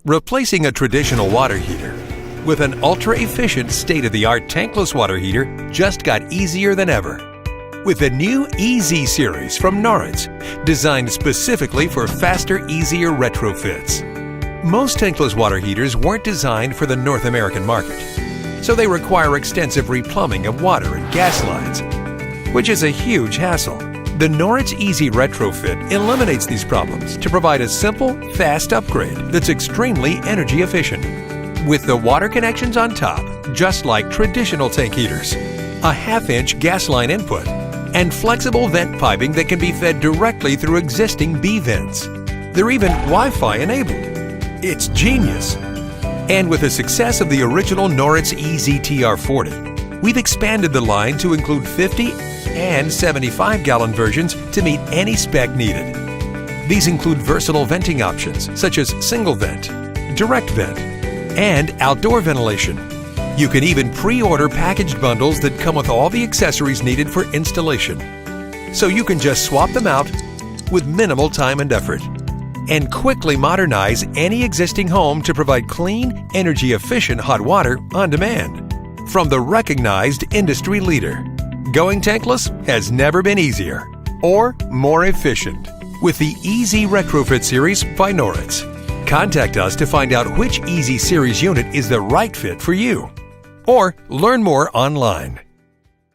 Replacing a traditional water heater with an ultra-efficient state-of-the-art tankless water heater just got easier than ever. With the new EZ Series from Noritz, designed specifically for faster, easier retrofits. Most tankless water heaters weren't designed for the North American market, so they require extensive replumbing of water and gas lines, which is a huge hassle. The Noritz EZ Retrofit eliminates these problems to provide a simple, fast upgrade that's extremely energy efficient. With the water connections on top, just like traditional tank heaters, a half-inch gas line input, and flexible vent piping that can be fed directly through existing B vents. They're even Wi-Fi enabled. It's genius! And with the success of the original Noritz EZ TR40, we've expanded the line to include 50 and 75-gallon versions to meet any spec needed. These include versatile venting options such as single vent, direct vent, and outdoor ventilation. You can even pre-order packaged bundles that come with all the accessories needed for installation. So you can just swap them out with minimal time and effort and quickly modernize any existing home to provide clean, energy-efficient hot water on demand. From the recognized industry leader, going tankless has never been easier or more efficient with the EZ Retrofit Series by Noritz. Contact us to find out which EZ Series unit is the right fit for you, or learn more online.